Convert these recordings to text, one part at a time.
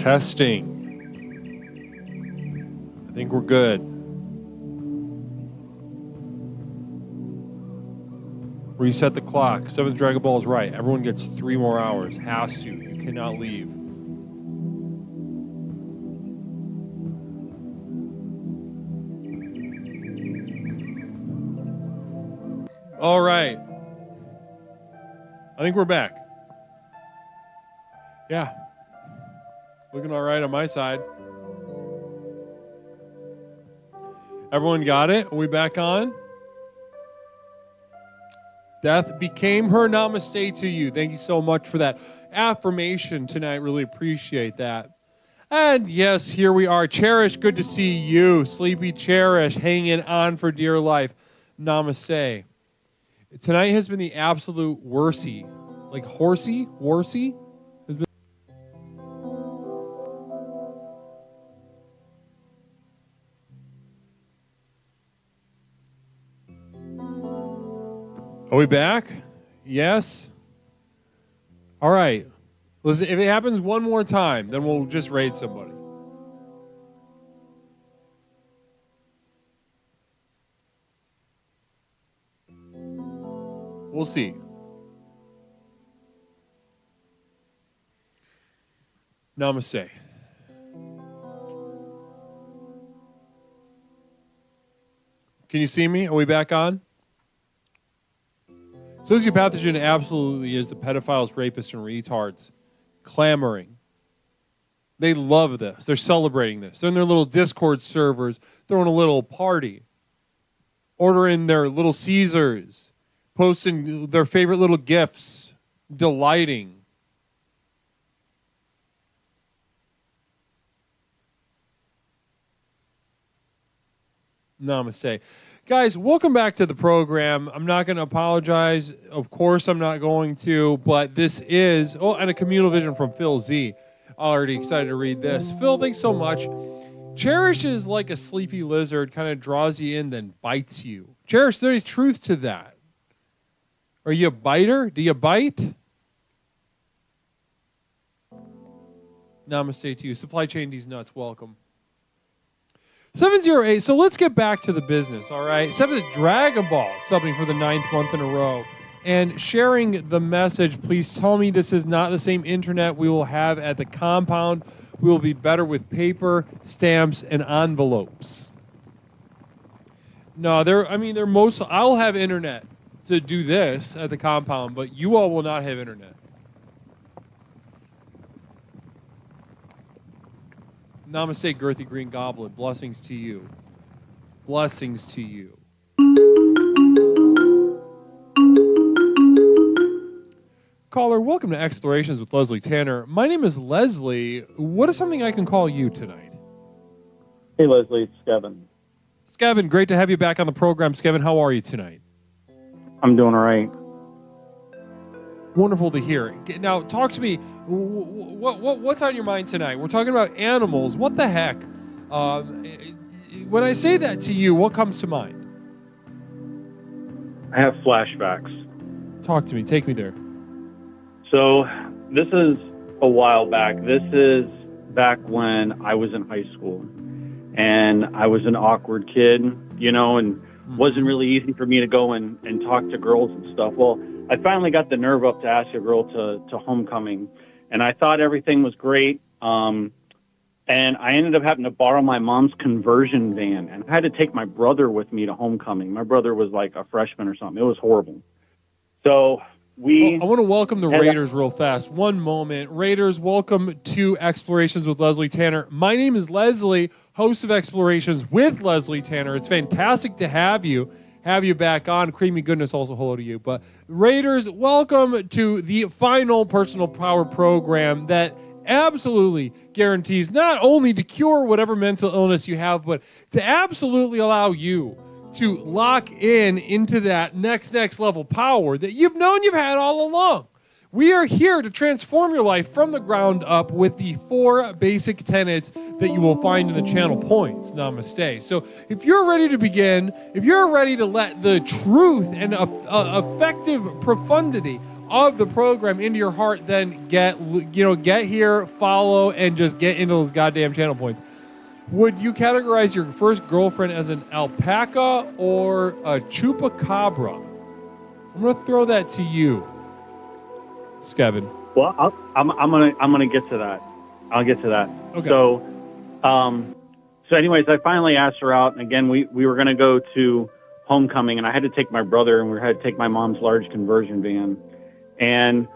Testing. I think we're good. Reset the clock. 7th Dragon Ball is right. Everyone gets 3 more hours. Has to. You cannot leave. All right. I think we're back. Yeah. Looking all right on my side. Everyone got it? Are we back on? Death became her. Namaste to you. Thank you so much for that affirmation tonight. Really appreciate that. And yes, here we are. Cherish, good to see you. Sleepy Cherish, hanging on for dear life. Namaste. Tonight has been the absolute worsey. Like horsey? Worsey? Are we back? Yes? All right. Listen, if it happens one more time, then we'll just raid somebody. We'll see. Namaste. Can you see me? Are we back on? Sociopathogen absolutely is the pedophiles, rapists, and retards clamoring. They love this. They're celebrating this. They're in their little Discord servers, throwing a little party, ordering their little Caesars, posting their favorite little gifts, delighting. Namaste. Guys, welcome back to the program. I'm not going to apologize. Of course, I'm not going to, but this is, and a communal vision from Phil Z. Already excited to read this. Phil, thanks so much. Cherish is like a sleepy lizard, kind of draws you in, then bites you. Cherish, there's truth to that. Are you a biter? Do you bite? Namaste to you. Supply Chain These Nuts, welcome. 708, so let's get back to the business, all right? 7th Dragon Ball, subbing for the 9th month in a row. And sharing the message, please tell me this is not the same internet we will have at the compound. We will be better with paper, stamps, and envelopes. No, I'll have internet to do this at the compound, but you all will not have internet. Namaste, Girthy Green Goblin. Blessings to you. Blessings to you. Caller, welcome to Explorations with Leslie Tanner. My name is Leslie. What is something I can call you tonight? Hey, Leslie. It's Skevin. Skevin, great to have you back on the program. Skevin, how are you tonight? I'm doing all right. Wonderful to hear. Now, talk to me. What's on your mind tonight? We're talking about animals. What the heck? When I say that to you, what comes to mind? I have flashbacks. Talk to me. Take me there. So this is a while back. This is back when I was in high school. And I was an awkward kid, and wasn't really easy for me to go and talk to girls and stuff. Well, I finally got the nerve up to ask a girl to homecoming, and I thought everything was great. And I ended up having to borrow my mom's conversion van, and I had to take my brother with me to homecoming. My brother was like a freshman or something. It was horrible. So I want to welcome the Raiders real fast. One moment. Raiders, welcome to Explorations with Leslie Tanner. My name is Leslie, host of Explorations with Leslie Tanner. It's fantastic to have you back on. Creamy goodness, also hello to you. But Raiders, welcome to the final personal power program that absolutely guarantees not only to cure whatever mental illness you have, but to absolutely allow you to lock into that next level power that you've known you've had all along. We are here to transform your life from the ground up with the 4 basic tenets that you will find in the channel points. Namaste. So if you're ready to begin, if you're ready to let the truth and effective profundity of the program into your heart, then get here, follow, and just get into those goddamn channel points. Would you categorize your first girlfriend as an alpaca or a chupacabra? I'm gonna throw that to you, Skevin. Well, I'm gonna get to that. I'll get to that. Okay. So anyways, I finally asked her out, and again, we were gonna go to homecoming, and I had to take my brother, and we had to take my mom's large conversion van, and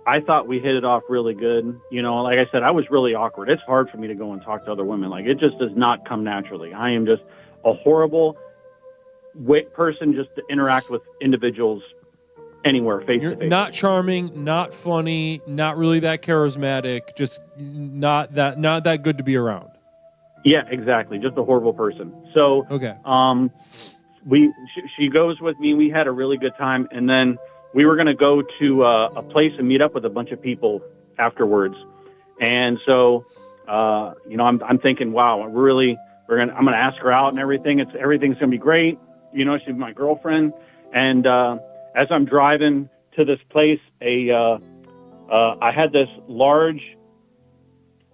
I thought we hit it off really good. You know, like I said, I was really awkward. It's hard for me to go and talk to other women. Like, it just does not come naturally. I am just a horrible person just to interact with individuals anywhere face to face. Not charming, not funny, not really that charismatic, just not that good to be around. Yeah, exactly. Just a horrible person. So, okay. She goes with me. We had a really good time, and then we were going to go to a place and meet up with a bunch of people afterwards. And so, I'm thinking, wow, I'm going to ask her out and everything. Everything's going to be great. You know, she's my girlfriend. And as I'm driving to this place, I had this large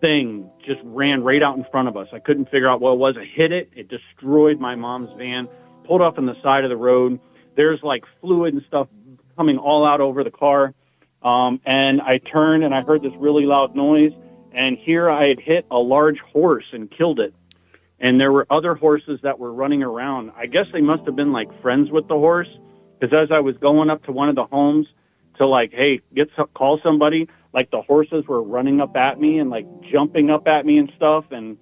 thing just ran right out in front of us. I couldn't figure out what it was. I hit it. It destroyed my mom's van, pulled off on the side of the road. There's like fluid and stuff coming all out over the car. And I turned and I heard this really loud noise. And here I had hit a large horse and killed it. And there were other horses that were running around. I guess they must have been like friends with the horse. Because as I was going up to one of the homes to like, hey, call somebody, like the horses were running up at me and like jumping up at me and stuff. And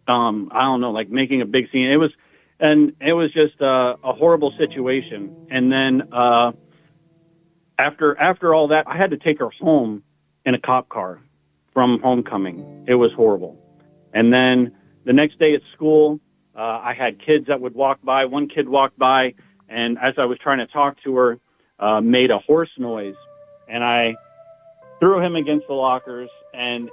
I don't know, like making a big scene. It was just a horrible situation. And then after all that, I had to take her home in a cop car from homecoming. It was horrible. And then the next day at school, I had kids that would walk by. One kid walked by, and as I was trying to talk to her, made a horse noise. And I threw him against the lockers, and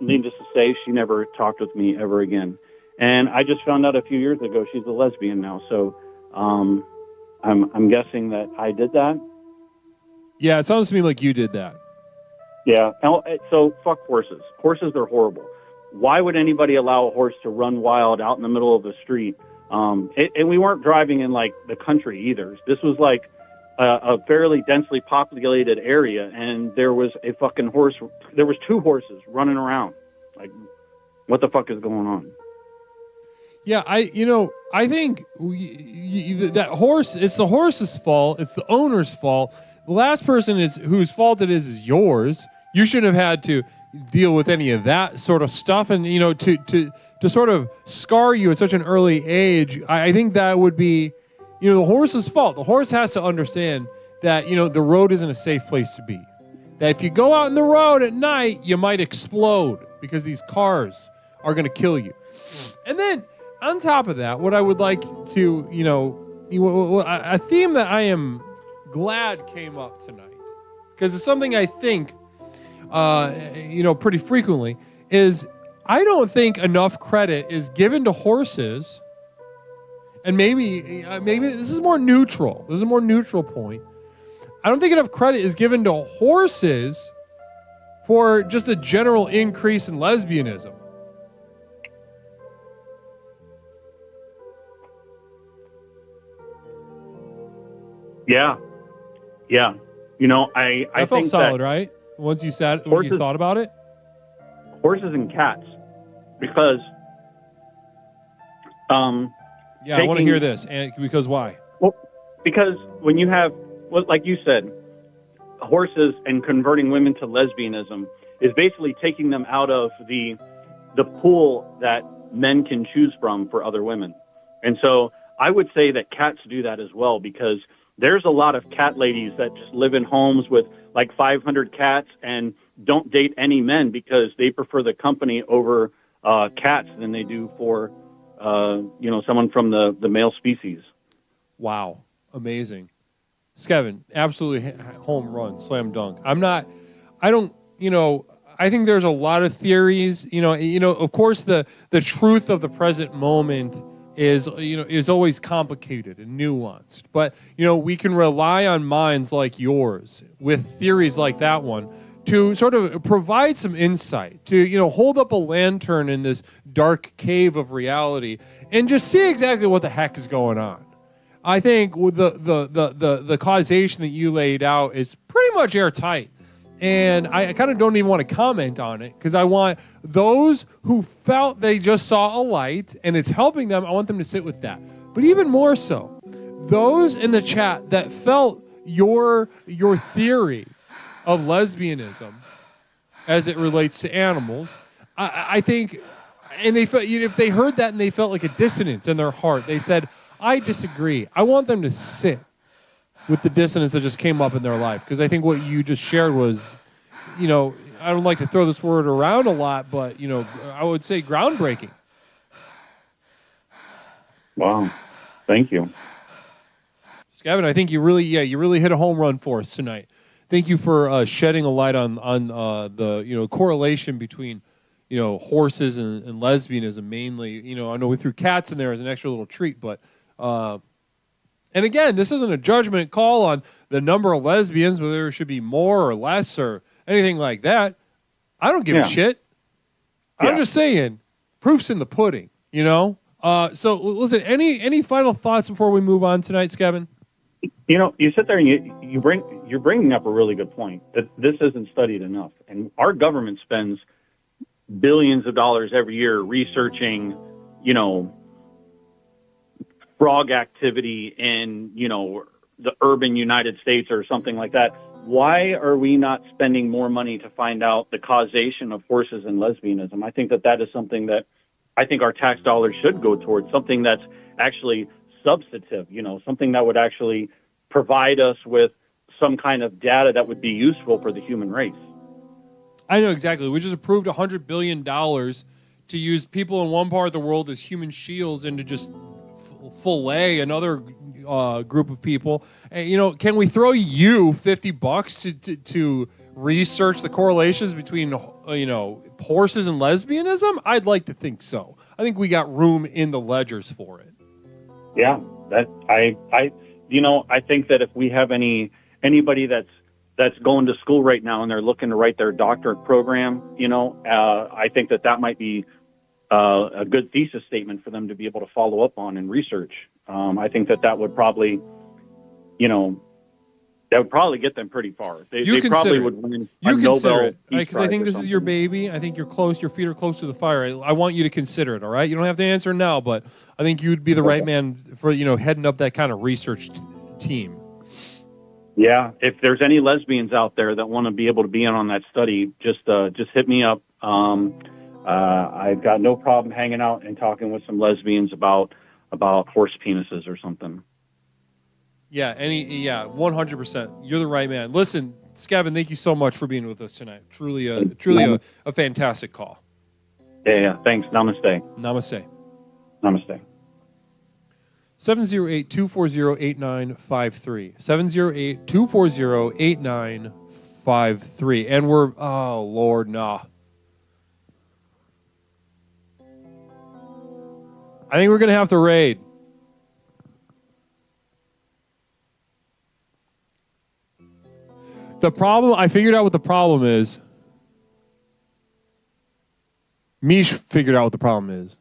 needless to say, she never talked with me ever again. And I just found out a few years ago she's a lesbian now. So I'm guessing that I did that. Yeah, it sounds to me like you did that. Yeah. So fuck horses. Horses are horrible. Why would anybody allow a horse to run wild out in the middle of the street? And we weren't driving in like the country either. This was like a fairly densely populated area, and there was a fucking horse. There was two horses running around. Like, what the fuck is going on? Yeah, I think that horse, it's the horse's fault. It's the owner's fault. The last person whose fault it is yours. You shouldn't have had to deal with any of that sort of stuff. And, to sort of scar you at such an early age, I think that would be, the horse's fault. The horse has to understand that, the road isn't a safe place to be. That if you go out in the road at night, you might explode because these cars are going to kill you. And then, on top of that, what I would like to, a theme that I am glad came up tonight, because it's something I think, pretty frequently, is I don't think enough credit is given to horses, and maybe this is more neutral. This is a more neutral point. I don't think enough credit is given to horses for just a general increase in lesbianism. Yeah. I felt think solid, that right? Once you thought about it. Horses and cats, because I want to hear this, and because why? Well, because when you have, like you said, horses and converting women to lesbianism is basically taking them out of the pool that men can choose from for other women. And so I would say that cats do that as well, because there's a lot of cat ladies that just live in homes with like 500 cats and don't date any men because they prefer the company over cats than they do for, someone from the male species. Wow. Amazing. Skevin, absolutely home run, slam dunk. I think there's a lot of theories, of course the truth of the present moment is always complicated and nuanced. But, we can rely on minds like yours with theories like that one to sort of provide some insight, to, hold up a lantern in this dark cave of reality and just see exactly what the heck is going on. I think with the causation that you laid out is pretty much airtight. And I kind of don't even want to comment on it because I want those who felt they just saw a light and it's helping them, I want them to sit with that. But even more so, those in the chat that felt your theory of lesbianism as it relates to animals, I think, and they felt, if they heard that and they felt like a dissonance in their heart, they said, I disagree. I want them to sit with the dissonance that just came up in their life. Because I think what you just shared was, I don't like to throw this word around a lot, but, I would say groundbreaking. Wow. Thank you. Gavin, I think you really hit a home run for us tonight. Thank you for shedding a light on the, correlation between, horses and lesbianism mainly. I know we threw cats in there as an extra little treat, but... And again, this isn't a judgment call on the number of lesbians, whether there should be more or less or anything like that. I don't give a shit. I'm just saying, proof's in the pudding, So listen, any final thoughts before we move on tonight, Skevin? You sit there and you're bringing up a really good point that this isn't studied enough, and our government spends billions of dollars every year researching, frog activity in, the urban United States or something like that. Why are we not spending more money to find out the causation of horses and lesbianism? I think that is something that I think our tax dollars should go towards, something that's actually substantive, something that would actually provide us with some kind of data that would be useful for the human race. I know exactly. We just approved $100 billion to use people in one part of the world as human shields and to just fillet another group of people. And, can we throw you $50 to research the correlations between horses and lesbianism? I'd like to think so. I think we got room in the ledgers for it. Yeah, I think that if we have anybody that's going to school right now and they're looking to write their doctorate program, I think that might be a good thesis statement for them to be able to follow up on and research. I think that would probably, get them pretty far. They probably would win a Nobel Peace because I think this is your baby. I think you're close. Your feet are close to the fire. I want you to consider it. All right, you don't have to answer now, but I think you'd be the right man for heading up that kind of research team. Yeah, if there's any lesbians out there that want to be able to be in on that study, just hit me up. I've got no problem hanging out and talking with some lesbians about horse penises or something. Yeah, 100%. You're the right man. Listen, Skevin, thank you so much for being with us tonight. Truly a fantastic call. Yeah. Thanks. Namaste. Namaste. Namaste. 708-240-8953. 708-240-8953. And we're, oh, Lord, nah. I think we're going to have to raid. I figured out what the problem is. Mish figured out what the problem is.